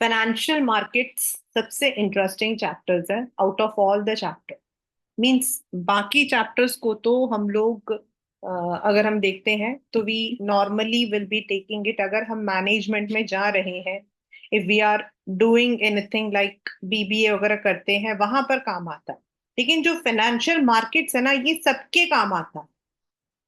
Financial markets सबसे interesting chapters है out of all the chapter. Means बाकी chapters को तो हम लोग अगर हम देखते हैं तो we normally will be taking it अगर हम मैनेजमेंट में जा रहे हैं। If we are doing anything like BBA वगैरह करते हैं वहां पर काम आता है। लेकिन जो फाइनेंशियल मार्केट्स है ना ये सबके काम आता है।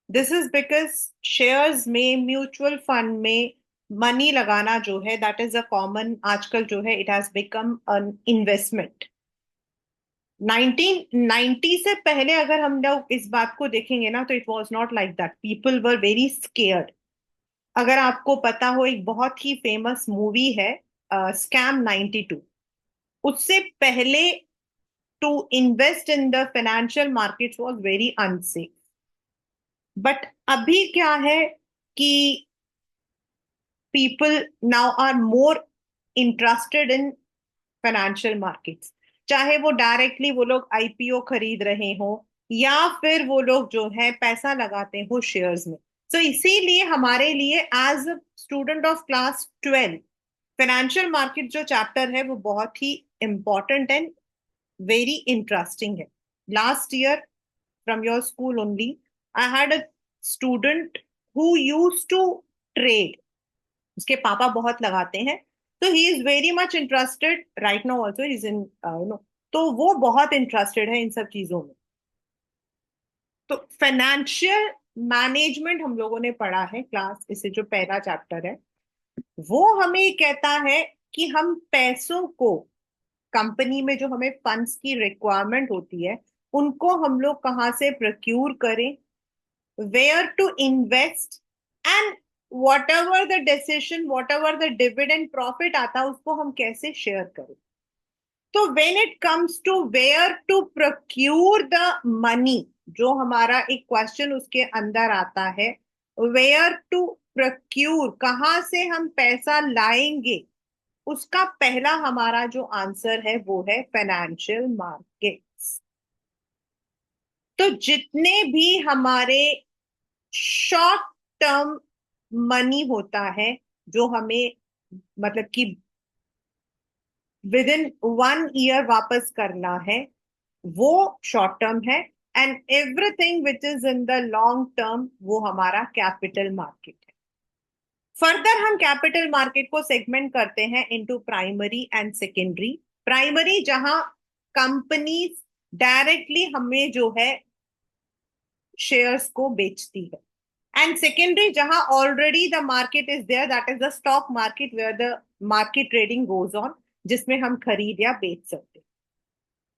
दिस इज बिकॉज शेयर्स में म्यूचुअल फंड में मनी लगाना जो है दैट इज अ कॉमन आजकल जो है it has become an investment. 1990 से पहले अगर हम लोग इस बात को देखेंगे ना तो it was not like that, people were very scared. अगर आपको पता हो एक बहुत ही फेमस मूवी है स्कैम 92, उससे पहले to invest in the financial markets was very unsafe. But अभी क्या है कि people now are more interested in financial markets. चाहे वो डायरेक्टली वो लोग आईपीओ खरीद रहे हो या फिर वो लोग जो है पैसा लगाते हो शेयर्स में। सो इसीलिए हमारे लिए as a student of class 12 financial market जो चैप्टर है वो बहुत ही इंपॉर्टेंट एंड वेरी इंटरेस्टिंग है। Last year from your school only I had a student who used to trade. उसके पापा बहुत लगाते हैं, तो he is very much interested right now also is in तो वो बहुत इंटरेस्टेड है इन सब चीजों में। तो फाइनेंशियल मैनेजमेंट हम लोगों ने पढ़ा है क्लास, इसे जो पहला चैप्टर है वो हमें कहता है कि हम पैसों को कंपनी में जो हमें फंड्स की रिक्वायरमेंट होती है उनको हम लोग कहाँ से प्रोक्यूर करें, where to invest, and whatever the decision, whatever the dividend profit आता है उसको हम कैसे शेयर करें। तो when it comes to where to procure the money, जो हमारा एक क्वेश्चन उसके अंदर आता है, where to procure कहाँ से हम पैसा लाएंगे, उसका पहला हमारा जो आंसर है वो है फाइनेंशियल मार्केट्स। तो जितने भी हमारे शॉर्ट टर्म मनी होता है जो हमें मतलब कि विद इन 1 ईयर वापस करना है वो शॉर्ट टर्म है। And everything which is in the long term वो हमारा कैपिटल मार्केट है। फर्दर हम कैपिटल मार्केट को सेगमेंट करते हैं into primary and secondary. Primary जहां कंपनीज डायरेक्टली हमें जो है शेयर्स को बेचती है, and secondary jahan already the market is there, that is the stock market where the market trading goes on, जिसमें हम खरीद या बेच सकते।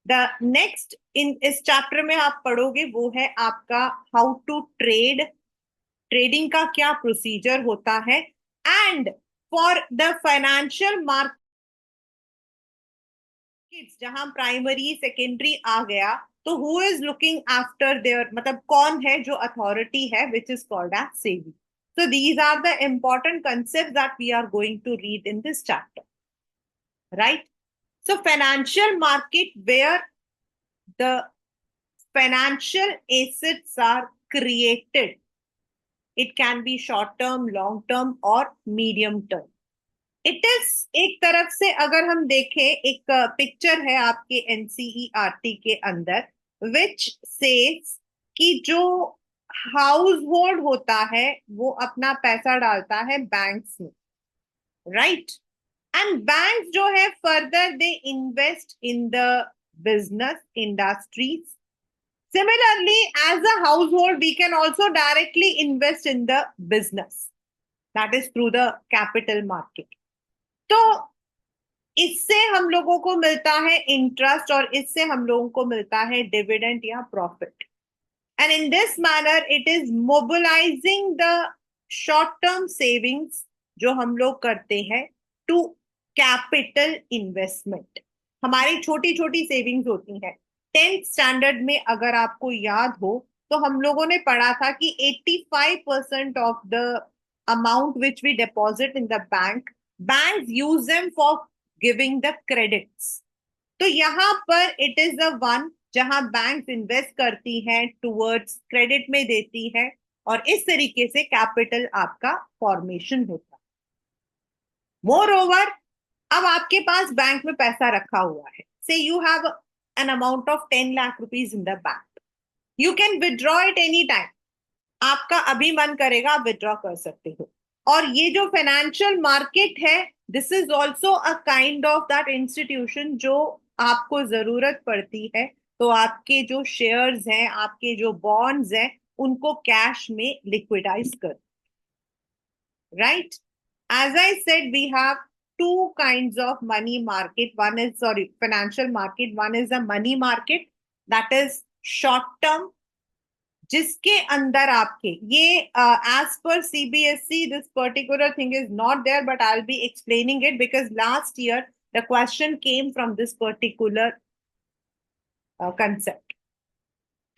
द नेक्स्ट इन इस चैप्टर में आप पढ़ोगे वो है आपका हाउ टू ट्रेड, ट्रेडिंग का क्या प्रोसीजर होता है। And for the financial market जहां प्राइमरी सेकेंडरी आ गया तो who is looking after there, मतलब कौन है जो अथॉरिटी है which is called as SEBI. So these are the important concepts that we are going to read in this chapter, right? So financial market where the financial assets are created. It can be short term, long term or medium term. It is एक तरफ से अगर हम देखें एक picture है आपके NCERT के अंदर विच सेज कि जो हाउस होल्ड होता है वो अपना पैसा डालता है बैंक्स में, राइट? एंड बैंक जो है further they invest in the business industries. Similarly as a house hold we can also directly invest in the business, that is through the capital market. तो इससे हम लोगों को मिलता है इंटरेस्ट और इससे हम लोगों को मिलता है डिविडेंड या profit. And in this manner it is mobilising the short term savings जो हम लोग करते हैं टू कैपिटल इन्वेस्टमेंट। हमारी छोटी छोटी सेविंग्स होती हैं। 10th स्टैंडर्ड में अगर आपको याद हो तो हम लोगों ने पढ़ा था कि 85% of the amount which we deposit in the bank, banks use them for giving the credits। तो यहाँ पर इट इज द वन जहां बैंक्स इन्वेस्ट करती हैं टुवर्ड्स क्रेडिट में देती है और इस तरीके से कैपिटल आपका फॉर्मेशन होता है। मोर ओवर अब आपके पास बैंक में पैसा रखा हुआ है, से you have an amount of 10 lakh rupees in the bank, you can withdraw it any time. आपका अभी मन करेगा आप विड्रॉ कर सकते हो। और ये जो फाइनेंशियल मार्केट है, this is also a kind of that institution जो आपको जरूरत पड़ती है तो आपके जो शेयर्स हैं, आपके जो बॉन्ड्स हैं, उनको कैश में लिक्विडाइज कर, right. As I said we have two kinds of money market. One is, sorry, financial market. One is a money market, that is short term, जिसके अंदर आपके ये as per CBSE this particular thing is not there, but I will be explaining it because last year the question came from this particular concept.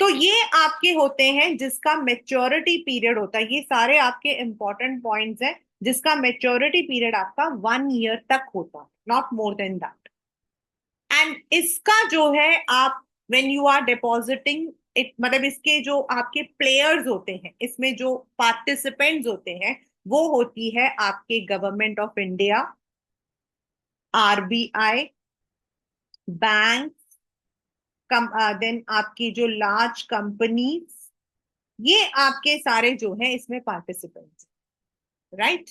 तो ये आपके होते हैं जिसका मेच्योरिटी पीरियड होता है, ये सारे आपके इंपॉर्टेंट पॉइंट्स हैं जिसका मेच्योरिटी पीरियड आपका 1 ईयर तक होता है, not more than that. And इसका जो है आप when you are depositing it, मतलब इसके जो आपके प्लेयर्स होते हैं, इसमें जो पार्टिसिपेंट्स होते हैं, वो होती है आपके government of India, RBI, bank, then आपकी जो लार्ज कंपनीज, ये आपके सारे जो है इसमें participants, right.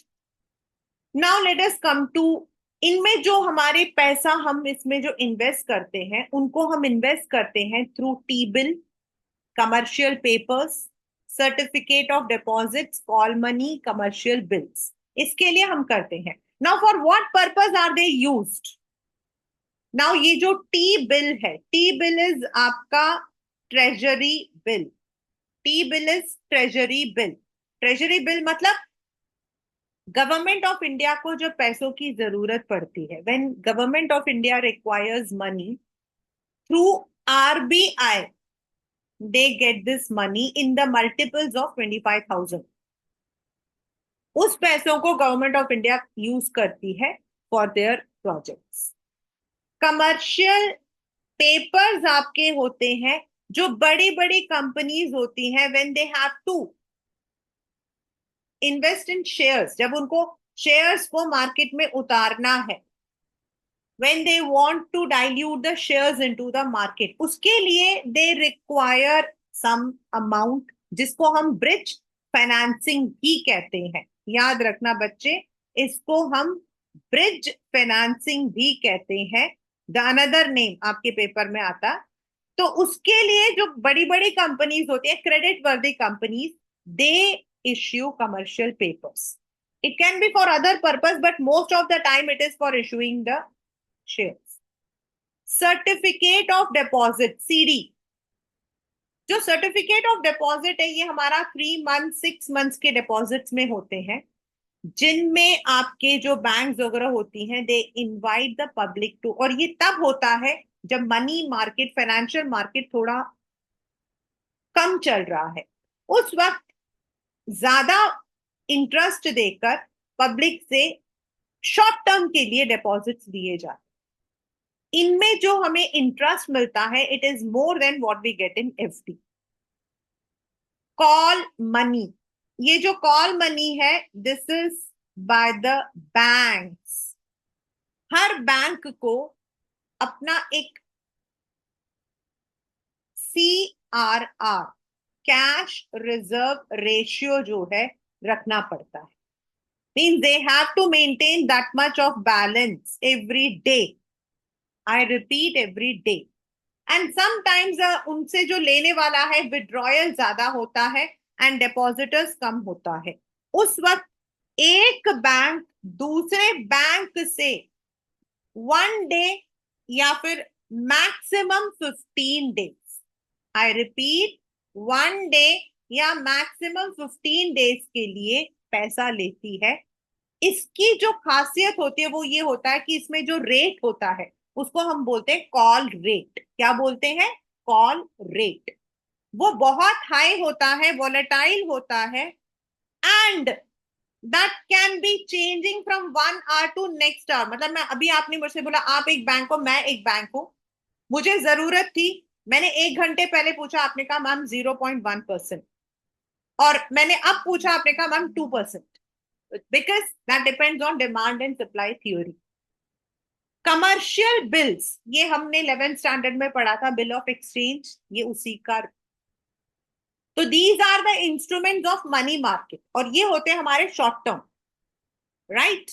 Now let us come to, इनमें जो हमारे पैसा हम इसमें जो इन्वेस्ट करते हैं उनको हम इन्वेस्ट करते हैं through T bill, commercial papers, certificate of deposits, call money, commercial bills, इसके लिए हम करते हैं। Now for what purpose are they used? Now ये जो टी बिल है, टी बिल इज आपका treasury bill, T bill is treasury bill. Treasury bill मतलब गवर्नमेंट ऑफ इंडिया को जब पैसों की जरूरत पड़ती है, when government of India requires money through RBI, they get this money in the multiples of 25,000, उस पैसों को गवर्नमेंट ऑफ इंडिया यूज करती है for their projects. Commercial papers आपके होते हैं जो बड़ी बड़ी कंपनीज होती हैं, when they have to invest in shares, जब उनको शेयर्स को मार्केट में उतारना है, when they want to dilute the shares into the market, उसके लिए they require some amount, जिसको हम ब्रिज फाइनेंसिंग भी कहते हैं। याद रखना बच्चे, इसको हम ब्रिज फाइनेंसिंग भी कहते हैं, द अनदर नेम आपके पेपर में आता। तो उसके लिए जो बड़ी बड़ी कंपनीज होती है, क्रेडिट वर्दी companies, they issue commercial papers. It can B for other purpose, but most of the time it is for issuing the shares. Certificate of deposit, CD, जो सर्टिफिकेट ऑफ डिपॉजिट है, ये हमारा 3 month 6 months के deposits में होते हैं, जिनमें आपके जो बैंक वगैरह होती हैं, they invite the public to, और ये तब होता है जब मनी मार्केट, फाइनेंशियल मार्केट थोड़ा कम चल रहा है, उस वक्त ज्यादा इंटरेस्ट देकर पब्लिक से शॉर्ट टर्म के लिए डिपॉजिट्स दिए जाते हैं। इनमें जो हमें इंटरेस्ट मिलता है, it is more than what we get in FD. Call money, ये जो कॉल मनी है, this is by the banks. हर बैंक को अपना एक CRR, कैश रिजर्व रेशियो जो है, रखना पड़ता है। Means they have to maintain that much of balance every day, I repeat every day. And sometimes उनसे जो लेने वाला है विड्रॉयल ज्यादा होता है एंड डिपॉजिटर्स कम होता है, उस वक्त एक बैंक दूसरे बैंक से 1 डे या फिर maximum 15 days, I repeat, 1 day या मैक्सिमम 15 डेज के लिए पैसा लेती है। इसकी जो खासियत होती है वो ये होता है कि इसमें जो रेट होता है उसको हम बोलते हैं कॉल रेट। क्या बोलते हैं? Call rate. वो बहुत हाई होता है, वॉलेटाइल होता है, and that can be changing from 1 hour to next hour. मतलब मैं अभी, आपने मुझसे बोला आप एक बैंक हो, मैं एक बैंक हूं, मुझे जरूरत थी, मैंने 1 घंटे पहले पूछा, आपने कहा मैम 0.1%, और मैंने अब पूछा, आपने कहा ma'am 2%, because that depends on demand and supply theory. Commercial bills, ये हमने 11th स्टैंडर्ड में पढ़ा था, बिल ऑफ एक्सचेंज, ये उसी का। तो these are the instruments of money market, और ये होते हैं हमारे short term, right.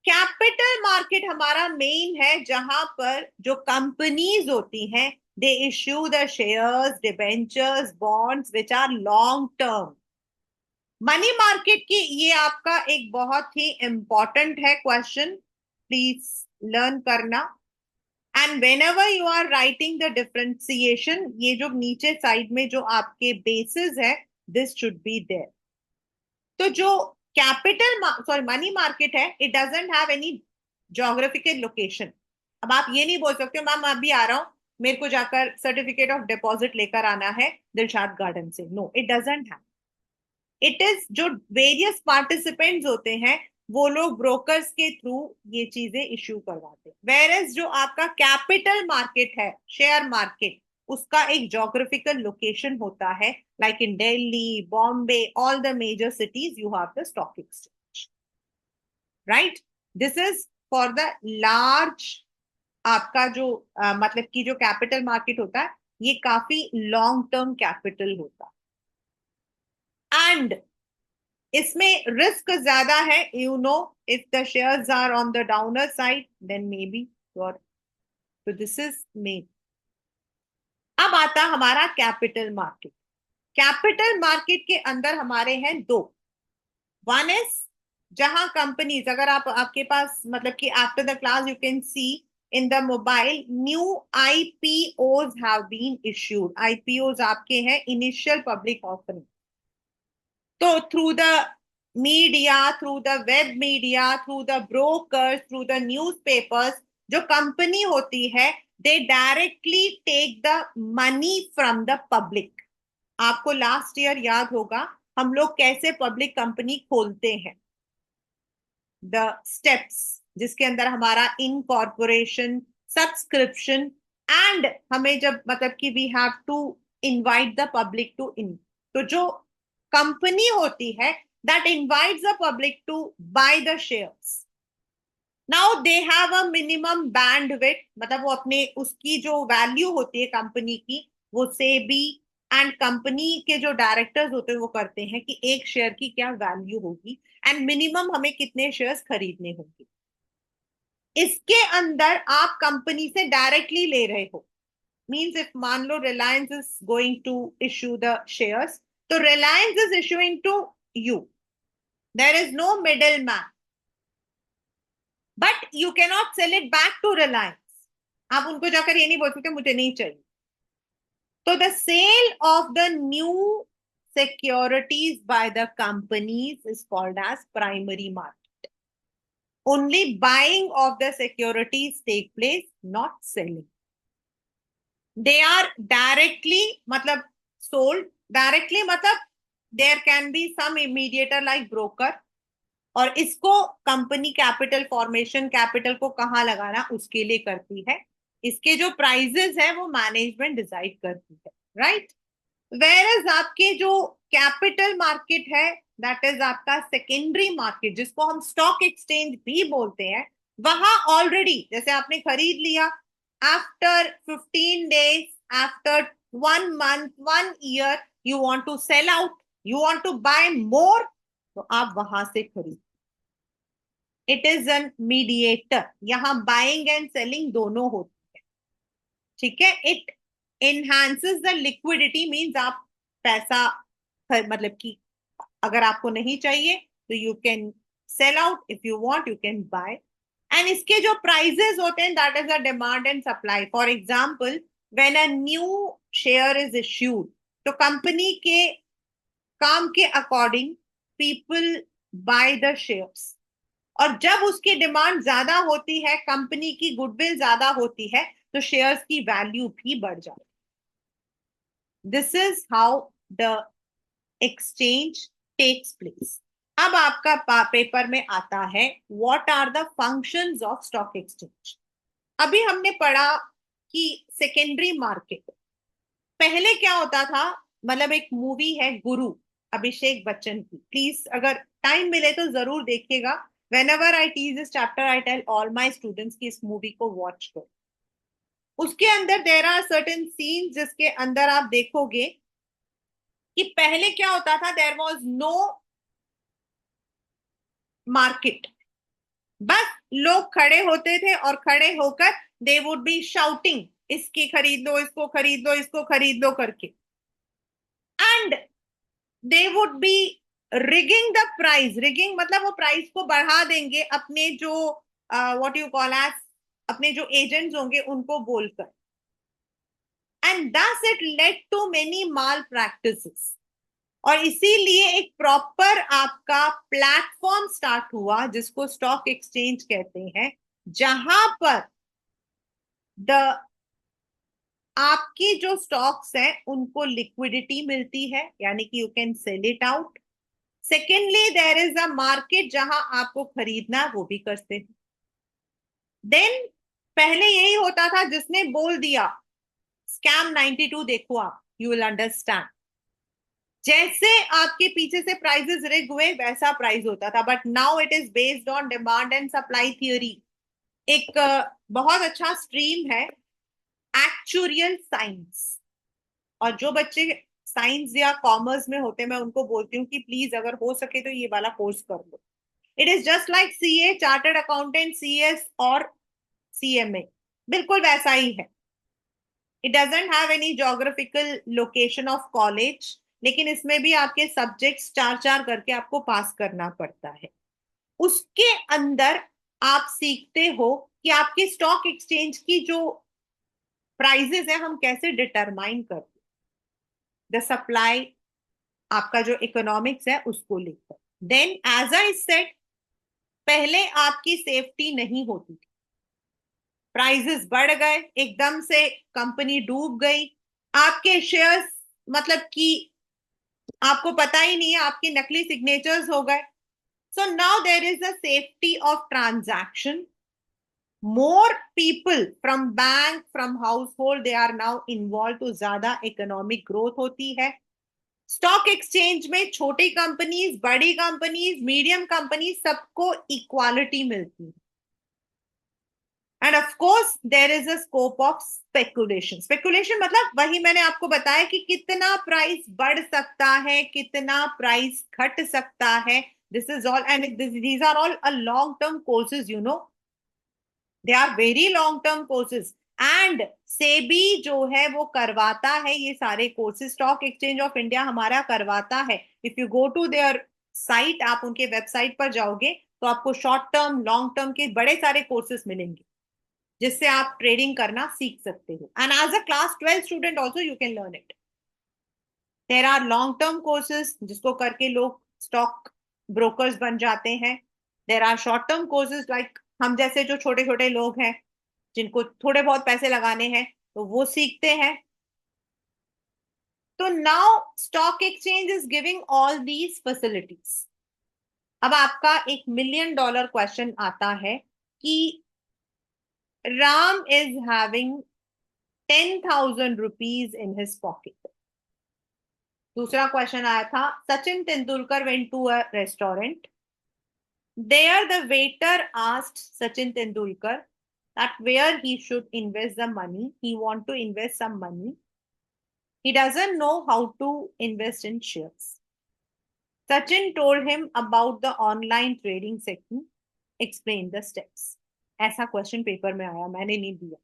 Capital market हमारा मेन है, जहां पर जो कंपनीज होती हैं, they issue the shares, debentures, bonds which are long term. Money market की ये आपका एक बहुत ही इंपॉर्टेंट है क्वेश्चन, प्लीज लर्न करना। And whenever you are writing the differentiation, ये जो नीचे साइड में जो आपके बेसिस है, दिस शुड बी देयर। तो जो कैपिटल सॉरी मनी मार्केट है, it doesn't have any geographical location. अब आप ये नहीं बोल सकते मैम अभी आ रहा हूं, मेरे को जाकर सर्टिफिकेट ऑफ डिपॉजिट लेकर आना है दिलशाद गार्डन से, no it doesn't have. It is जो वेरियस पार्टिसिपेंट्स होते हैं, वो लोग ब्रोकर्स के थ्रू ये चीजें इश्यू करवाते हैं। वेयर एज जो आपका कैपिटल मार्केट है, शेयर मार्केट, उसका एक जोग्राफिकल लोकेशन होता है, like in Delhi, Bombay, all the major cities you have the stock exchange, right. This is for the large, आपका जो मतलब कि जो कैपिटल मार्केट होता है, ये काफी लॉन्ग टर्म कैपिटल होता है। एंड इसमें रिस्क ज्यादा है, you know, if the shares are on the downer side then may be your, तो दिस इज मेन। अब आता हमारा कैपिटल मार्केट। कैपिटल मार्केट के अंदर हमारे हैं दो। वन इज जहां कंपनीज, अगर आप आपके पास मतलब कि after the class you can see in the mobile, new IPOs have been issued. IPOs आपके हैं इनिशियल पब्लिक ऑफरिंग। तो through the media, through the web media, through the brokers, through the newspapers, जो company होती है, they directly take the money from the public. आपको last year याद होगा हम लोग कैसे पब्लिक कंपनी खोलते हैं, द स्टेप्स, जिसके अंदर हमारा इनकॉर्पोरेशन, सब्सक्रिप्शन, एंड हमें जब मतलब कि we have to invite the public to in. तो जो कंपनी होती है, that invites the public to buy the shares. Now they have a minimum bandwidth, मतलब वो अपने उसकी जो वैल्यू होती है कंपनी की, वो सेबी एंड कंपनी के जो डायरेक्टर्स होते हैं वो करते हैं कि एक शेयर की क्या वैल्यू होगी एंड मिनिमम हमें कितने शेयर्स खरीदने होंगे। इसके अंदर आप कंपनी से डायरेक्टली ले रहे हो, मींस इफ मान लो Reliance is going to issue the shares, तो Reliance is issuing to you, there is no middleman, but you cannot sell it back to Reliance. आप उनको जाकर ये नहीं बोल सकते मुझे नहीं चाहिए। तो the sale of the new securities by the companies is called as primary market. Only buying of the securities take place, not selling. They are directly मतलब sold directly, मतलब there can be some mediator like broker, और इसको company capital formation, capital को कहाँ लगाना उसके लिए करती है। इसके जो प्राइजेस है वो मैनेजमेंट डिसाइड करती है, राइट। वेयर एज आपके जो कैपिटल मार्केट है, दैट इज आपका सेकेंडरी मार्केट, जिसको हम स्टॉक एक्सचेंज भी बोलते हैं। वहां ऑलरेडी जैसे आपने खरीद लिया, after 15 days, after 1 month, 1 year, you want to sell out, you want to buy more, तो आप वहां से खरीद। इट इज एन मीडिएटर, यहां बाइंग एंड सेलिंग दोनों होती है, ठीक है। It enhances the liquidity, means आप पैसा मतलब कि अगर आपको नहीं चाहिए तो you can sell out, if you want you can buy. And इसके जो प्राइजेस होते हैं, that is a demand and supply. For example, when a new share is issued, तो कंपनी के काम के according people bye the shares, और जब उसकी डिमांड ज्यादा होती है, कंपनी की गुडविल ज्यादा होती है, तो शेयर्स की वैल्यू भी बढ़ जाती है। This is how the exchange takes place. अब आपका पेपर में आता है what are the functions of stock exchange. अभी हमने पढ़ा कि सेकेंडरी मार्केट, पहले क्या होता था, मतलब एक मूवी है गुरु, अभिषेक बच्चन की, प्लीज अगर टाइम मिले तो जरूर देखिएगा। Whenever I teach this chapter, I tell all my students कि इस मूवी को वॉच करो. उसके अंदर देर आर सर्टेन सीन्स जिसके अंदर आप देखोगे कि पहले क्या होता था, देर वॉज नो मार्केट. बस लोग खड़े होते थे और खड़े होकर दे वुड बी शाउटिंग, इसकी खरीद लो, इसको खरीद लो, इसको खरीद लो करके. And they would be rigging the price. Rigging मतलब वो प्राइस को बढ़ा देंगे अपने जो व्हाट यू कॉल एज, अपने जो एजेंट्स होंगे उनको बोलकर. And thus it led to many malpractices. और इसीलिए एक प्रॉपर आपका प्लेटफॉर्म स्टार्ट हुआ जिसको स्टॉक एक्सचेंज कहते हैं, जहां पर द आपकी जो स्टॉक्स हैं उनको लिक्विडिटी मिलती है, यानी कि you can sell it out. Secondly there is a market जहां आपको खरीदना वो भी करते हैं. देन पहले यही होता था, जिसने बोल दिया स्कैम 92 देखो आप, यू विल अंडरस्टैंड. जैसे आपके पीछे से प्राइसेस रिग हुए वैसा प्राइस होता था. But now it is based on demand and supply theory. एक बहुत अच्छा स्ट्रीम है एक्चुरियल साइंस. और जो बच्चे साइंस या कॉमर्स में होते हैं, मैं उनको बोलती हूँ कि प्लीज अगर हो सके तो ये वाला कोर्स कर लो. It is just like CA, chartered accountant, CS और सीएमए, बिल्कुल वैसा ही है. It doesn't have any geographical location of college, लेकिन इसमें भी आपके सब्जेक्ट्स चार चार करके आपको पास करना पड़ता है. उसके अंदर आप सीखते हो कि आपके स्टॉक एक्सचेंज की जो प्राइजेस है हम कैसे डिटरमाइन करते, द सप्लाई, आपका जो इकोनॉमिक्स है उसको लेकर. देन एज आई सेड, पहले आपकी सेफ्टी नहीं होती थी. प्राइजेस बढ़ गए एकदम से, कंपनी डूब गई, आपके शेयर्स मतलब कि आपको पता ही नहीं है, आपके नकली सिग्नेचर्स हो गए. So now there is a safety of transaction. More people from bank, from house hold, they are now involve, तो ज्यादा इकोनॉमिक ग्रोथ होती है. स्टॉक एक्सचेंज में छोटी कंपनीज, बड़ी कंपनीज, मीडियम कंपनीज, सबको इक्वालिटी मिलती है. And of course there is a scope of speculation. Speculation मतलब वही मैंने आपको बताया कि कितना प्राइस बढ़ सकता है, कितना प्राइस घट सकता है. This is all, and these are all a long term courses, you know, they are very long term courses. And SEBI जो है वो करवाता है ये सारे courses. Stock exchange of India हमारा करवाता है. If you go to their site, आप उनके वेबसाइट पर जाओगे तो आपको शॉर्ट टर्म, लॉन्ग टर्म के बड़े सारे कोर्सेज मिलेंगे जिससे आप ट्रेडिंग करना सीख सकते हो. And as a class 12 student also you can learn it. There are long term courses जिसको करके लोग स्टॉक ब्रोकर्स बन जाते हैं. देर आर शॉर्ट टर्म कोर्सेज लाइक हम जैसे जो छोटे छोटे लोग हैं जिनको थोड़े बहुत पैसे लगाने हैं तो वो सीखते हैं. तो now stock exchange is giving all these facilities. अब आपका $1 million क्वेश्चन आता है कि Ram is having 10,000 rupees in his pocket. दूसरा क्वेश्चन आया था, Sachin Tendulkar went to a restaurant. There the waiter asked Sachin Tendulkar that where he should invest the money. He want to invest some money. He doesn't know how to invest in shares. Sachin told him about the online trading section. Explain the steps. ऐसा question paper में आया, मैंने नहीं दिया.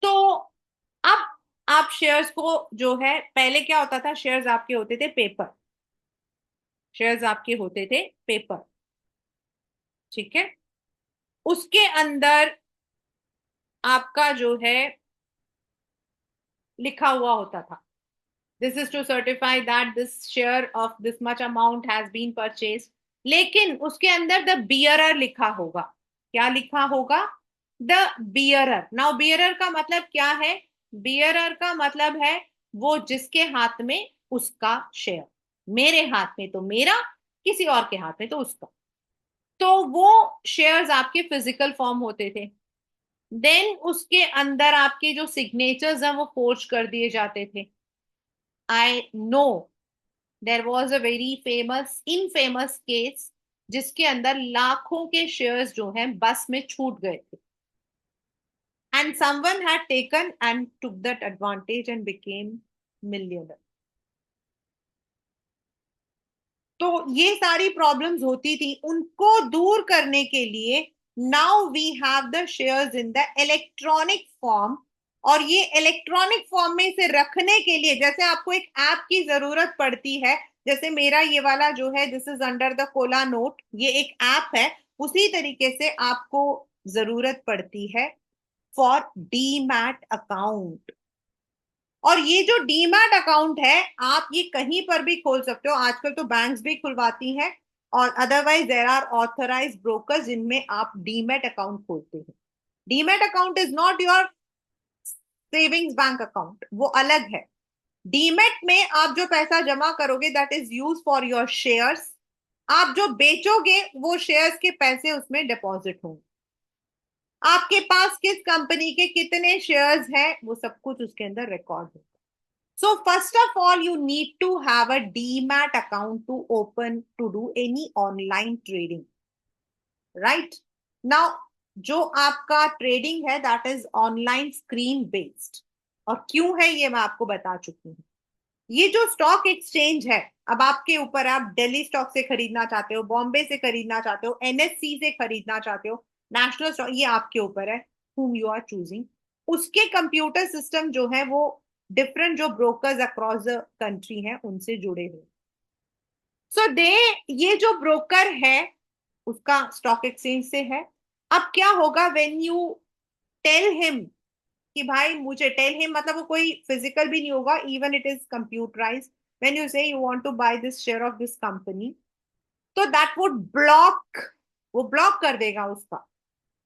तो अब आप shares को जो है, पहले क्या होता था, शेयर्स आपके होते थे पेपर. शेयर्स आपके होते थे पेपर, ठीक है. उसके अंदर आपका जो है लिखा हुआ होता था, this is to certify that this share of this much amount has been purchase. लेकिन उसके अंदर द बियरर लिखा होगा. क्या लिखा होगा? The bearer. नाउ बियरर का मतलब क्या है? बियरर का मतलब है वो जिसके हाथ में उसका शेयर. मेरे हाथ में तो मेरा, किसी और के हाथ में तो उसका. तो वो शेयर्स आपके फिजिकल फॉर्म होते थे. देन उसके अंदर आपके जो सिग्नेचर्स हैं वो फोर्ज कर दिए जाते थे. I know there was a very famous infamous case जिसके अंदर लाखों के शेयर्स जो हैं बस में छूट गए थे, and someone had taken and took that advantage and became millionaire. तो ये सारी प्रॉब्लम्स होती थी, उनको दूर करने के लिए now we have the shares in the electronic form. और ये इलेक्ट्रॉनिक फॉर्म में इसे रखने के लिए, जैसे आपको एक ऐप की जरूरत पड़ती है, जैसे मेरा ये वाला जो है this is under the Cola note, ये एक ऐप है, उसी तरीके से आपको जरूरत पड़ती है फॉर डीमैट अकाउंट। और ये जो डीमैट अकाउंट है, आप ये कहीं पर भी खोल सकते हो, आजकल तो बैंक्स भी खुलवाती हैं, और otherwise there are authorized brokers जिनमें आप डीमैट अकाउंट खोलते हैं। Demat account is not your savings bank account, वो अलग है। डीमैट में आप जो पैसा जमा करोगे that is use for your shares, आप जो बेचोगे वो शेयर्स के पैसे उसमें डिपॉजिट होंगे, आपके पास किस कंपनी के कितने शेयर्स हैं वो सब कुछ उसके अंदर रिकॉर्ड होगा। So first of all, you need to have a DMAT account to open to do any online trading, right? Now, जो आपका ट्रेडिंग है that is online screen based. और क्यों है ये मैं आपको बता चुकी हूँ। ये जो स्टॉक एक्सचेंज है, अब आपके ऊपर, आप दिल्ली स्टॉक से खरीदना चाहते हो, बॉम्बे से खरीदना चाहते हो, एनएससी से खरीदना चाहते हो, नेशनल स्टॉक, ये आपके ऊपर है whom you are choosing। उसके कंप्यूटर सिस्टम जो है वो डिफरेंट जो ब्रोकर्स अक्रॉस द कंट्री हैं उनसे जुड़े हुए। सो दे, ये जो ब्रोकर है उसका स्टॉक एक्सचेंज से है। अब क्या होगा व्हेन यू टेल हिम कि भाई मुझे, टेल हिम मतलब वो कोई फिजिकल भी नहीं होगा, even it is computerize, when you say you want to buy this share of this company, तो दैट वुड ब्लॉक, वो ब्लॉक कर देगा उसका।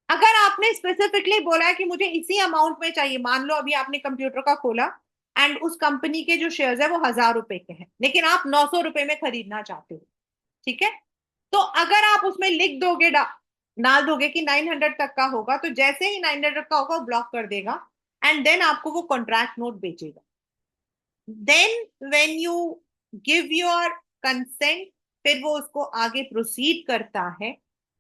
अगर आपने स्पेसिफिकली बोला है कि मुझे इसी अमाउंट में चाहिए, मान लो अभी आपने कंप्यूटर का खोला एंड उस कंपनी के जो शेयर्स है वो 1,000 रुपए के हैं, लेकिन आप 900 रुपए में खरीदना चाहते हो, ठीक है? तो अगर आप उसमें लिख दोगे, डाल दोगे कि 900 तक का होगा, तो जैसे ही 900 का होगा वो ब्लॉक कर देगा, एंड देन आपको वो कॉन्ट्रैक्ट नोट बेचेगा। Then when you give your consent, फिर वो उसको आगे प्रोसीड करता है,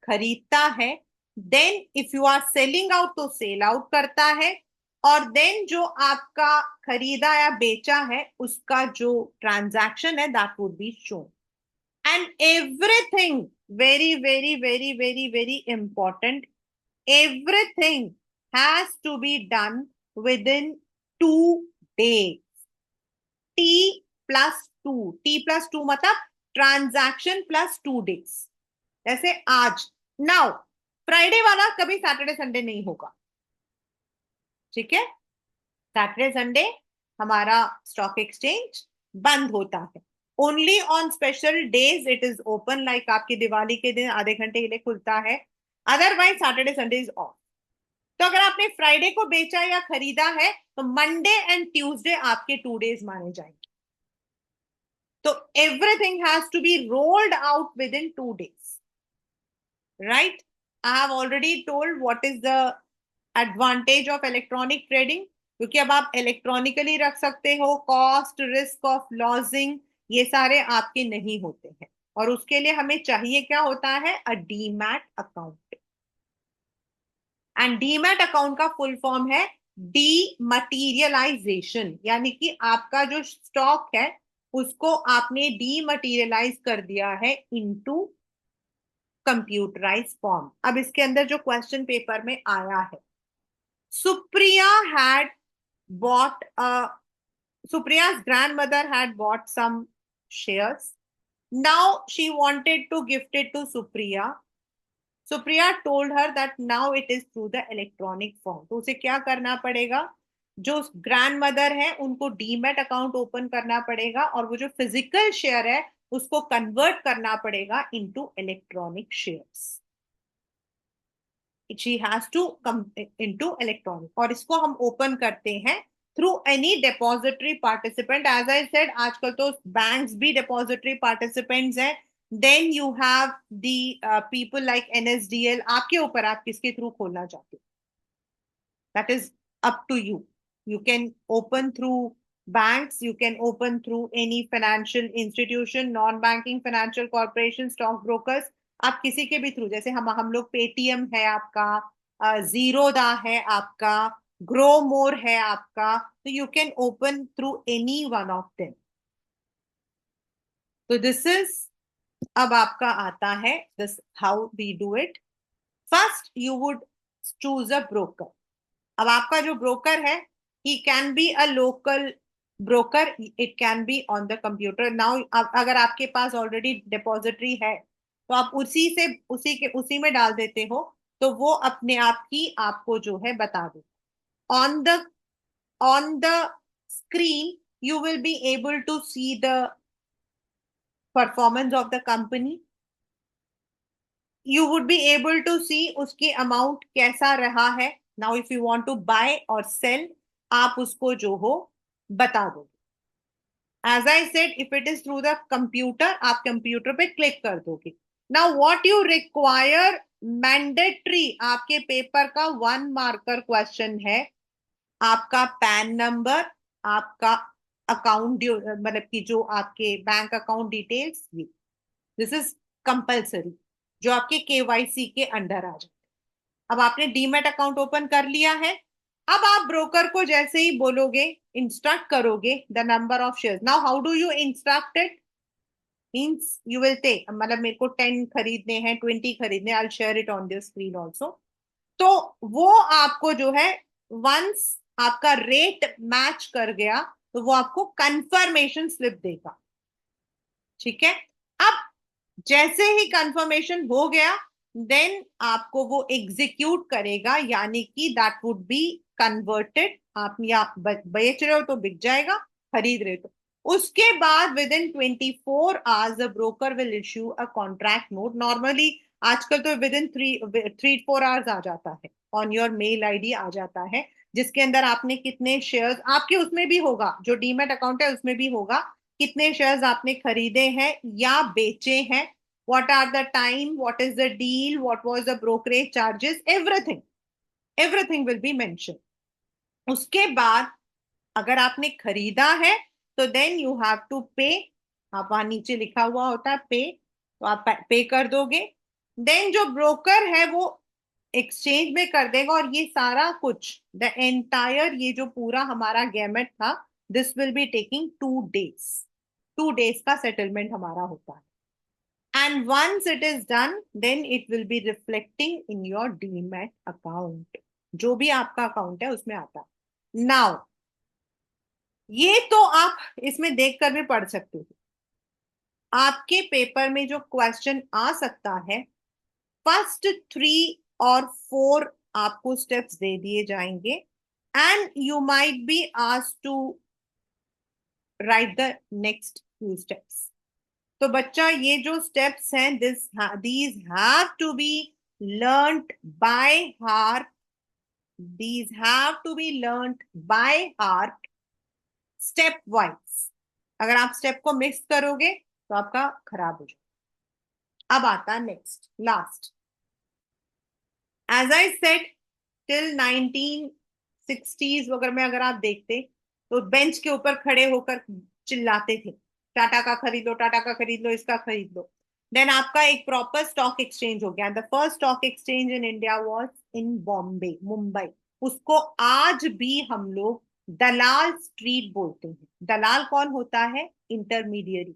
खरीदता है। Then if you are selling out तो सेल आउट करता है, और देन जो आपका खरीदा या बेचा है उसका जो ट्रांजैक्शन है that would be shown. And everything, very very very very very important, everything has to be done within 2 days। T+2 मतलब ट्रांजैक्शन प्लस 2 days। जैसे आज, नाउ फ्राइडे वाला कभी सैटरडे संडे नहीं होगा, ठीक है? सैटरडे संडे हमारा स्टॉक एक्सचेंज बंद होता है। Only on special days it is open, like आपकी दिवाली के दिन आधे घंटे के लिए खुलता है, otherwise Saturday Sunday is of. तो अगर आपने फ्राइडे को बेचा या खरीदा है तो मंडे एंड ट्यूसडे आपके 2 days माने जाएंगे। तो everything has to be rolled out within 2 days, right? I have already told what is the advantage of electronic trading, क्योंकि अब आप इलेक्ट्रॉनिकली रख सकते हो, कॉस्ट, रिस्क ऑफ लॉसिंग, ये सारे आपके नहीं होते हैं। और उसके लिए हमें चाहिए क्या होता है? A demat account. And demat account का फुल फॉर्म है डीमटीरियलाइजेशन, यानी कि आपका जो स्टॉक है उसको आपने डीमटीरियलाइज कर दिया है इनटू कंप्यूटराइज फॉर्म। अब इसके अंदर जो क्वेश्चन पेपर में आया है, Supriya had bought Supriya's grandmother had bought some shares. Now she wanted to gift it to Supriya. Supriya told her that now it is through the electronic form. तो उसे क्या करना पड़ेगा? जो ग्रैंड मदर है उनको डीमैट अकाउंट ओपन करना पड़ेगा, और वो जो फिजिकल शेयर है उसको कन्वर्ट करना पड़ेगा into electronic shares. She has to come into electronic, और इसको हम ओपन करते हैं through any depository participant. As I said, आजकल तो बैंक्स भी डिपॉजिटरी पार्टिसिपेंट्स हैं। Then you have the people like NSDL, आपके ऊपर, आप किसके थ्रू खोलना चाहते हो, that is up to you. You can open through banks, you can open through any financial institution, non-banking financial corporation, stock brokers, आप किसी के भी थ्रू, जैसे हम लोग पेटीएम है आपका, जीरोदा है आपका, ग्रो मोर है आपका, तो you can open through any one of them. तो दिस इज, अब आपका आता है this how we do it. First you would choose a broker. अब आपका जो ब्रोकर है, he can be a local broker, it can be on the computer. Now अगर आपके पास ऑलरेडी डिपॉजिटरी है तो आप उसी में डाल देते हो, तो वो अपने आप ही आपको जो है बता दो। On the on the screen you will be able to see the performance of the company. You would be able to see उसकी अमाउंट कैसा रहा है। Now if you want to buy और सेल, आप उसको जो हो बता दो। As I said, if it is through the computer, आप कंप्यूटर पे क्लिक कर दोगे। Now what you require, mandatory आपके पेपर का 1 मार्कर क्वेश्चन है, आपका पैन नंबर, आपका अकाउंट, मतलब कि जो आपके बैंक अकाउंट डिटेल्स, ये दिस इज कंपल्सरी, जो आपके केवाईसी के अंडर आ जाए। अब आपने डीमैट अकाउंट ओपन कर लिया है। अब आप ब्रोकर को जैसे ही बोलोगे, इंस्ट्रक्ट करोगे the number of shares. Now how do you instruct it, means you will take, मतलब मेरे को 10 खरीदने हैं, 20 खरीदने, I will share it on the screen also. तो वो आपको जो है, वंस आपका रेट मैच कर गया, तो वो आपको कंफर्मेशन स्लिप देगा। ठीक है। अब जैसे ही कंफर्मेशन हो गया, देन आपको वो एग्जीक्यूट करेगा, यानी कि दैट वुड बी कन्वर्टेड। आप या बेच रहे हो तो बिक जाएगा, खरीद रहे हो तो। उसके बाद with in 24 hours the broker will issue a contract note. Normally आजकल तो विद इन 3-4 आवर्स आ जाता है, ऑन योर मेल आईडी आ जाता है, जिसके अंदर आपने कितने शेयर्स, आपके उसमें भी होगा, जो डीमैट अकाउंट है उसमें भी होगा, कितने शेयर्स आपने खरीदे हैं या बेचे हैं, what are the time, what is the deal, what was the brokerage charges, everything will be mentioned। उसके बाद अगर आपने खरीदा है तो देन यू हैव टू पे। आप वहां नीचे लिखा हुआ होता है पे, तो आप पे कर दोगे। देन जो ब्रोकर है वो एक्सचेंज में कर देगा, और ये सारा कुछ, द एंटायर, ये जो पूरा हमारा गैमेट था, this will be taking 2 days. 2 days का सेटलमेंट हमारा होता है। And once it is done, then it will be reflecting in your demat account। जो भी आपका अकाउंट है उसमें आता है। नाउ ये तो आप इसमें देखकर भी पढ़ सकते हो। आपके पेपर में जो क्वेश्चन आ सकता है, फर्स्ट 3 और 4 आपको स्टेप्स दे दिए जाएंगे, and you might be asked to write the next few steps. तो बच्चा, ये जो स्टेप्स हैं, these have to be learned by heart. These have to be learned by heart, step wise. अगर आप स्टेप को मिस करोगे तो आपका खराब हो जाएगा। अब आता है next, last. As I said, till 1960s वगैरह में अगर आप देखते, तो बेंच के ऊपर खड़े होकर चिल्लाते थे, टाटा का खरीद लो, टाटा का खरीद लो, इसका खरीद लो। देन आपका एक प्रॉपर स्टॉक एक्सचेंज हो गया। The first stock exchange in India was in Bombay, Mumbai. उसको आज भी हम लोग दलाल स्ट्रीट बोलते हैं। दलाल कौन होता है? इंटरमीडियरी।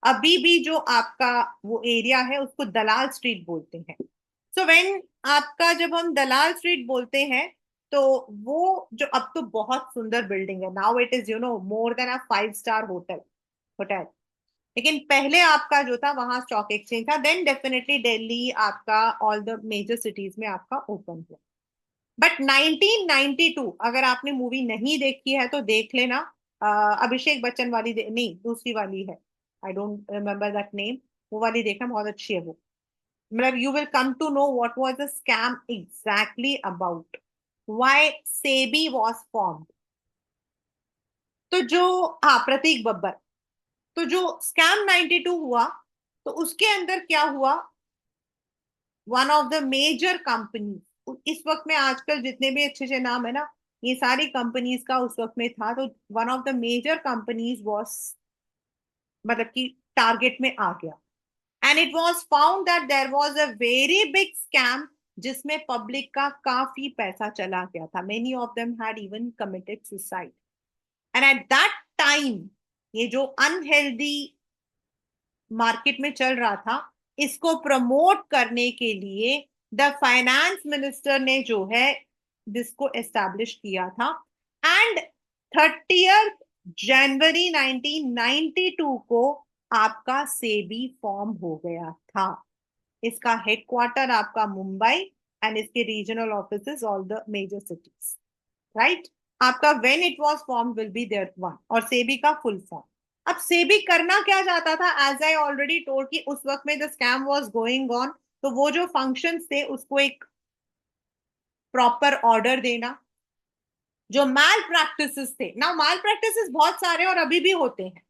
अभी भी जो आपका वो एरिया है उसको दलाल स्ट्रीट बोलते हैं। सो व्हेन आपका, जब हम दलाल स्ट्रीट बोलते हैं, तो वो जो, अब तो बहुत सुंदर बिल्डिंग है, now it is more then a 5 star hotel. लेकिन पहले आपका जो था, वहां स्टॉक एक्सचेंज था। देन डेफिनेटली दिल्ली, आपका ऑल द मेजर सिटीज में आपका ओपन हुआ। बट 1992, अगर आपने मूवी नहीं देखी है तो देख लेना। अभिषेक बच्चन वाली नहीं, दूसरी वाली है, I don't remember that name. वो वाली देखना, बहुत अच्छी है वो। मतलब you will come to know what was the scam exactly about, why SEBI was formed. तो जो, हाँ, प्रतीक बब्बर। तो जो स्कैम 92 हुआ, तो उसके अंदर क्या हुआ, one of the major company, इस वक्त में आजकल जितने भी अच्छे अच्छे नाम है ना, ये सारी कंपनीज का उस वक्त में था। तो one of the major companies was, मतलब कि टारगेट में आ गया। And it was found that there was a very big scam जिसमें पब्लिक का काफी पैसा चला गया था. Many of them had even committed suicide. And at that time ये जो अनहेल्दी मार्केट में चल रहा था, इसको प्रमोट करने के लिए द फाइनेंस मिनिस्टर ने जो है जिसको एस्टैब्लिश किया था. एंड 30 जनवरी 1992 को आपका सेबी फॉर्म हो गया था. इसका हेडक्वार्टर आपका मुंबई एंड इसके regional offices all the major cities. Right. आपका when it was form will be there one. और सेबी का फुल फॉर्म. अब सेबी करना क्या चाहता था, एज आई ऑलरेडी टोल्ड कि उस वक्त में the scam was going on, तो वो जो फंक्शंस थे उसको एक प्रॉपर ऑर्डर देना. जो मैल प्रैक्टिसेस थे, ना मैल प्रैक्टिसेस बहुत सारे और अभी भी होते हैं.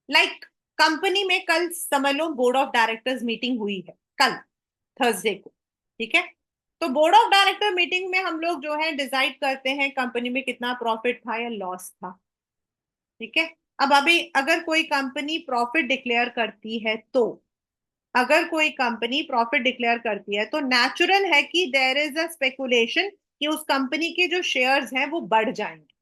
लाइक कंपनी में कल समझ लो बोर्ड ऑफ डायरेक्टर्स मीटिंग हुई है कल थर्सडे को. ठीक है. तो बोर्ड ऑफ डायरेक्टर मीटिंग में हम लोग जो है डिसाइड करते हैं कंपनी में कितना प्रॉफिट था या लॉस था. ठीक है. अब अभी अगर कोई कंपनी प्रॉफिट डिक्लेयर करती है तो अगर कोई कंपनी प्रॉफिट डिक्लेयर करती है तो नेचुरल है कि देयर इज अ स्पेकुलेशन कि उस कंपनी के जो शेयर्स हैं वो बढ़ जाएंगे.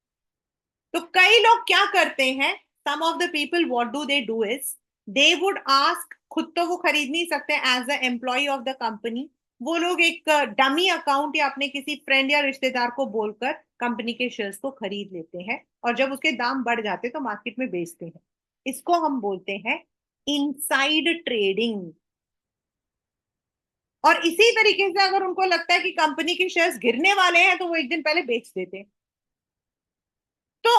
तो कई लोग क्या करते हैं, some of the people what do they do is they would ask, खुद तो वो खरीद नहीं सकते as a employ of the company, वो लोग एक डमी अकाउंट या अपने किसी फ्रेंड या रिश्तेदार को बोलकर कंपनी के शेयर्स को खरीद लेते हैं और जब उसके दाम बढ़ जाते हैं तो मार्केट में बेचते हैं. इसको हम बोलते हैं इनसाइड ट्रेडिंग. और इसी तरीके से अगर उनको लगता है कि कंपनी के शेयर्स गिरने वाले हैं तो वो एक दिन पहले बेच देते हैं. तो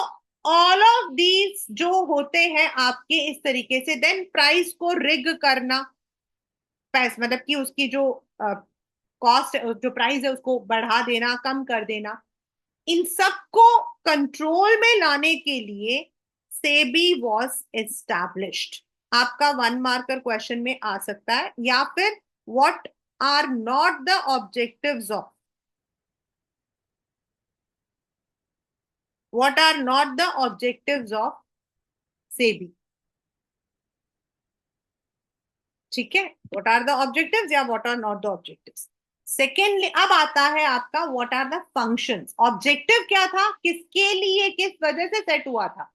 ऑल ऑफ दीज जो होते हैं आपके इस तरीके से, देन प्राइस को रिग करना, पैस मतलब कि उसकी जो कॉस्ट जो प्राइस है उसको बढ़ा देना, कम कर देना, इन सबको कंट्रोल में लाने के लिए सेबी वॉज एस्टैब्लिश्ड. आपका 1 मार्कर क्वेश्चन में आ सकता है. या फिर what are not the objectives of, what are not the objectives of SEBI. ठीक है. what are the objectives या what are not the objectives. Secondly अब आता है आपका what are the functions. Objective क्या था, किसके लिए किस वजह से सेट हुआ था,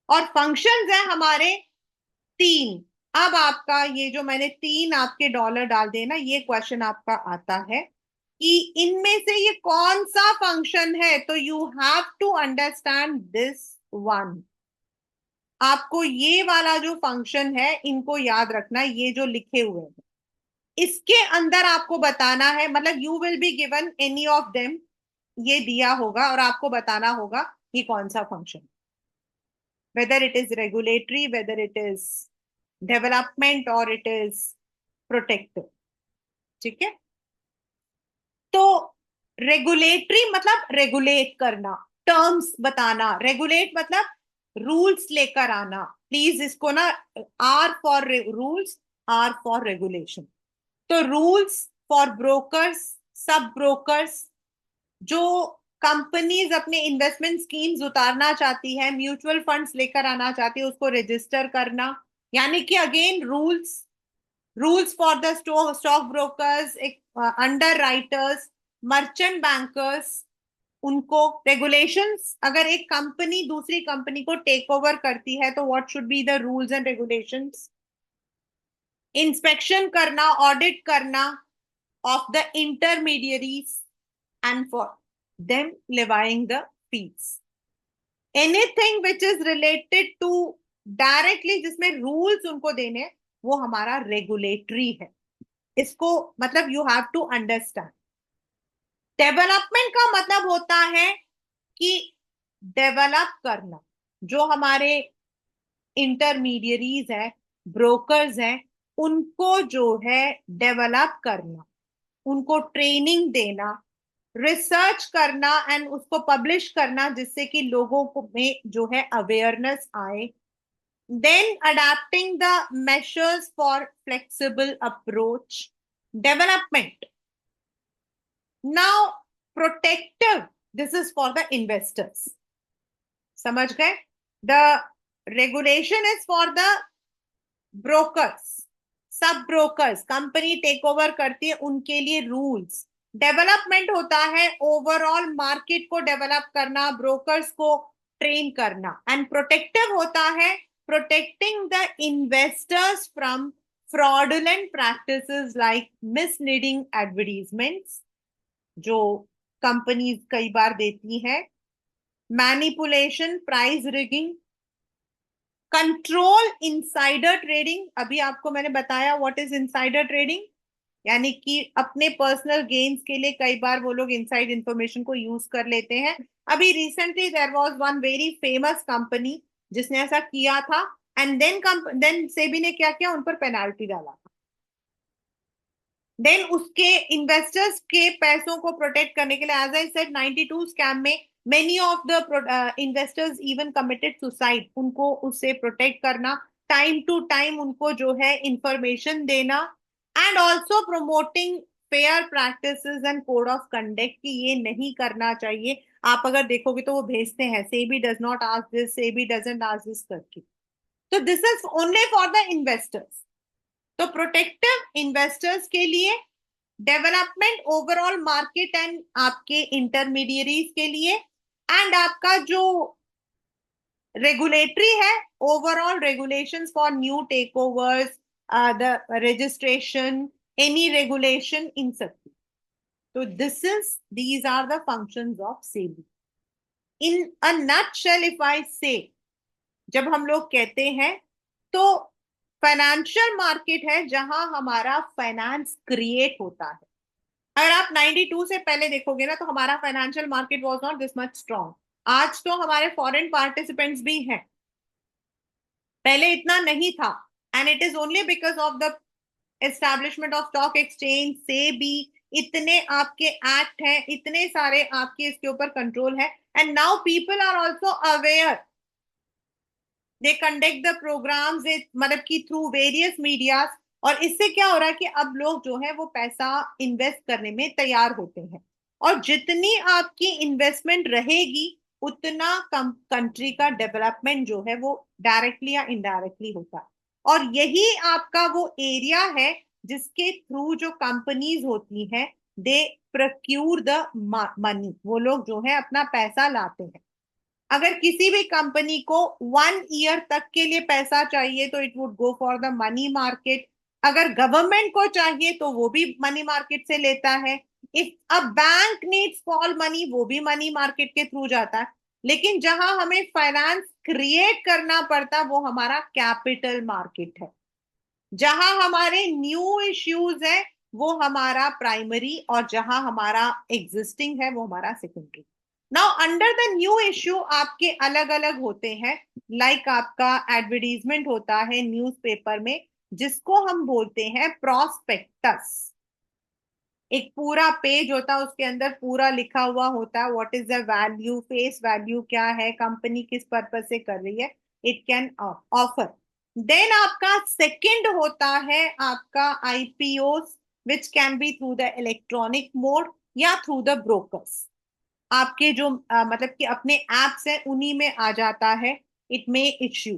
और फंक्शंस है हमारे 3. अब आपका ये जो मैंने 3 आपके डॉलर डाल दिए ना, ये क्वेश्चन आपका आता है कि इनमें से ये कौन सा फंक्शन है. तो you have to understand this one. आपको ये वाला जो फंक्शन है इनको याद रखना है, ये जो लिखे हुए हैं इसके अंदर आपको बताना है, मतलब you will be given any of them, ये दिया होगा और आपको बताना होगा ये कौन सा function, whether it is regulatory, whether it is development और इट इज प्रोटेक्टिव. ठीक है. तो रेगुलेटरी मतलब रेगुलेट करना, टर्म्स बताना. रेगुलेट मतलब रूल्स लेकर आना. प्लीज इसको ना, R for rules, R for regulation. तो रूल्स फॉर ब्रोकर्स, सब ब्रोकर्स, जो कंपनीज अपने इन्वेस्टमेंट स्कीम्स उतारना चाहती है, म्यूचुअल फंड्स लेकर आना चाहती है, उसको रजिस्टर करना. यानी कि again rules, rules for the stock brokers, under writers, merchant bankers, उनको रेगुलेशंस. अगर एक कंपनी दूसरी कंपनी को टेक ओवर करती है तो what should be the rules and regulations. Inspection करना, ऑडिट करना of the intermediaries and for them levying the fees. Anything which is related to directly जिसमें रूल्स उनको देने, वो हमारा रेगुलेटरी है. इसको मतलब you have to understand. Development का मतलब होता है कि डेवलप करना. जो हमारे इंटरमीडियरीज है, ब्रोकर्स हैं, उनको जो है डेवलप करना, उनको ट्रेनिंग देना, रिसर्च करना एंड उसको पब्लिश करना जिससे कि लोगों को में जो है अवेयरनेस आए. Then adapting the measures for flexible approach. Development. Now protective, this is for the investors. समझ गए. The regulation is for the brokers, सब ब्रोकर्स, कंपनी टेक ओवर करती है, उनके लिए रूल्स। डेवलपमेंट होता है ओवरऑल मार्केट को डेवलप करना, ब्रोकर्स को ट्रेन करना। एंड प्रोटेक्टिव होता है protecting the investors from fraudulent practices like misleading advertisements जो कंपनीज कई बार देती हैं, manipulation, price rigging, control insider trading. अभी आपको मैंने बताया व्हाट इज इनसाइडर ट्रेडिंग, यानी कि अपने पर्सनल गेन्स के लिए कई बार वो लोग इनसाइड इंफॉर्मेशन को यूज कर लेते हैं। अभी recently there was one very famous company जिसने ऐसा किया था, एंड देन सेबी ने क्या किया, उन पर पेनाल्टी डाला। देन उसके इन्वेस्टर्स के पैसों को प्रोटेक्ट करने के लिए, एज आई सेड 92 स्कैम में many of the investors even committed suicide. उनको उससे प्रोटेक्ट करना, टाइम टू टाइम उनको जो है इंफॉर्मेशन देना, and also promoting fair practices and code of conduct कि ये नहीं करना चाहिए। आप अगर देखोगे तो वो भेजते हैं SEBI does not ask this, SEBI doesn't ask this करके। तो this is only for the investors. तो प्रोटेक्टिव इन्वेस्टर्स के लिए, डेवलपमेंट ओवरऑल मार्केट एंड आपके इंटरमीडियरीज के लिए, एंड आपका जो रेगुलेटरी है, overall regulations for new takeovers, the registration, any regulation, इन सब। तो these are the functions of SEBI in a nutshell. If I say, जब हम लोग कहते हैं तो फाइनेंशियल मार्केट है जहां हमारा फाइनेंस क्रिएट होता है। अगर आप 92 से पहले देखोगे ना, तो हमारा financial market was not this much strong. आज तो हमारे फॉरेन पार्टिसिपेंट्स भी हैं, पहले इतना नहीं था। And it is only because of the establishment of stock exchange से भी इतने आपके एक्ट हैं, इतने सारे आपके इसके ऊपर कंट्रोल है। And now people are also aware, they conduct the programmes, मतलब कि थ्रू वेरियस मीडियाज। और इससे क्या हो रहा है कि अब लोग जो है वो पैसा इन्वेस्ट करने में तैयार होते हैं, और जितनी आपकी इन्वेस्टमेंट रहेगी उतना कम कंट्री का डेवलपमेंट जो है वो डायरेक्टली या इनडायरेक्टली होता है। और यही आपका वो एरिया है जिसके थ्रू जो कंपनीज होती हैं, दे प्रोक्यूर द मनी, वो लोग जो है अपना पैसा लाते हैं। अगर किसी भी कंपनी को 1 ईयर तक के लिए पैसा चाहिए तो it would go for the money market. अगर गवर्नमेंट को चाहिए तो वो भी मनी मार्केट से लेता है। If a bank needs call money, वो भी मनी मार्केट के थ्रू जाता है। लेकिन जहां हमें फाइनेंस क्रिएट करना पड़ता वो हमारा कैपिटल मार्केट है। जहां हमारे न्यू इश्यूज है वो हमारा प्राइमरी, और जहां हमारा एग्जिस्टिंग है वो हमारा secondary. Now under the new issue आपके अलग अलग होते हैं, लाइक आपका एडवर्टीजमेंट होता है न्यूज़पेपर में, जिसको हम बोलते हैं प्रोस्पेक्टस। एक पूरा पेज होता है, उसके अंदर पूरा लिखा हुआ होता है what is the value, face value क्या है, कंपनी किस पर्पज से कर रही है, इट कैन ऑफर। देन आपका सेकंड होता है आपका IPO, which can be through the electronic mode या थ्रू द ब्रोकर्स। आपके जो मतलब कि अपने एप्स हैं उन्हीं में आ जाता है, it may issue.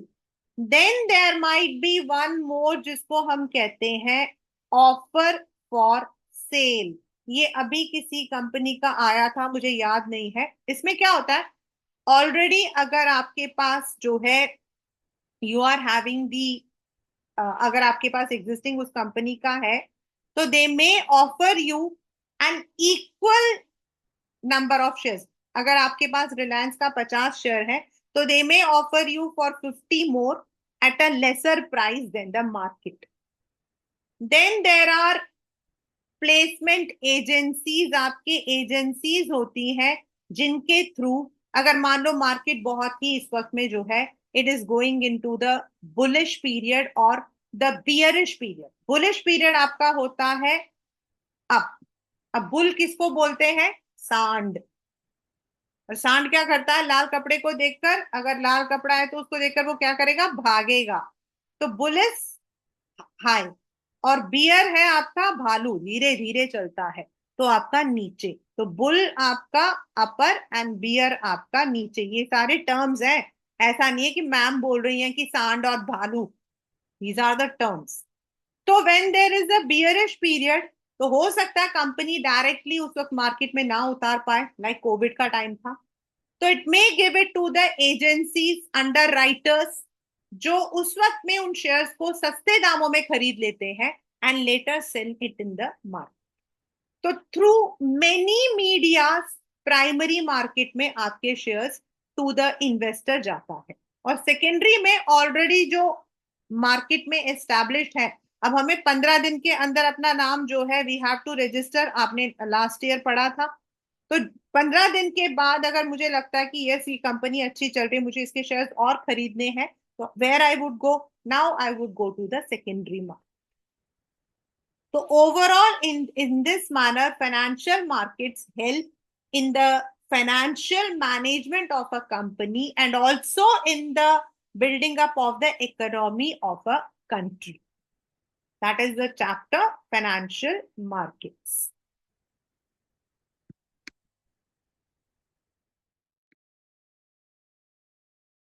Then there might be one more जिसको हम कहते हैं ऑफर फॉर सेल। ये अभी किसी कंपनी का आया था, मुझे याद नहीं है। इसमें क्या होता है, ऑलरेडी अगर आपके पास जो है यू आर हैविंग दी, अगर आपके पास एग्जिस्टिंग उस कंपनी का है, तो they may offer you an equal number of shares. अगर आपके पास रिलायंस का 50 शेयर है, तो they may offer you for 50 more at a lesser price than the market. Then there are placement agencies. आपके एजेंसीज होती हैं जिनके थ्रू, अगर मान लो मार्केट बहुत ही इस वक्त में जो है it is going into the bullish period और the bearish period. Bullish period आपका होता है अब। अब बुल किसको बोलते हैं, सांड। और सांड क्या करता है, लाल कपड़े को देखकर, अगर लाल कपड़ा है तो उसको देखकर वो क्या करेगा, भागेगा। तो बुलिस हाई, और बियर है आपका भालू, धीरे धीरे चलता है, तो आपका नीचे। तो बुल आपका अपर एंड बियर आपका नीचे। ये सारे टर्म्स हैं, ऐसा नहीं है कि मैम बोल रही हैं कि सांड और भालू, दीज आर द टर्म्स। तो when there is a bearish period, तो हो सकता है कंपनी डायरेक्टली उस वक्त मार्केट में ना उतार पाए, लाइक कोविड का टाइम था, तो it may give it to the agencies underwriters, जो उस वक्त में उन शेयर्स को सस्ते दामों में खरीद लेते हैं and later sell it in the market. तो through many media primary market में आपके शेयर्स टू द इन्वेस्टर जाता है, और सेकेंडरी में ऑलरेडी जो मार्केट में एस्टैब्लिश्ड है, अब हमें 15 दिन के अंदर अपना नाम जो है वी हैव टू रजिस्टर, आपने लास्ट ईयर पढ़ा था। तो 15 दिन के बाद अगर मुझे लगता है कि यस ये कंपनी अच्छी चल रही है, मुझे इसके शेयर्स और खरीदने हैं, तो where I would go, now I would go to the secondary market. So overall, in this manner, financial markets help in the financial management of a company and also in the building up of the economy of a country. That is the chapter financial markets.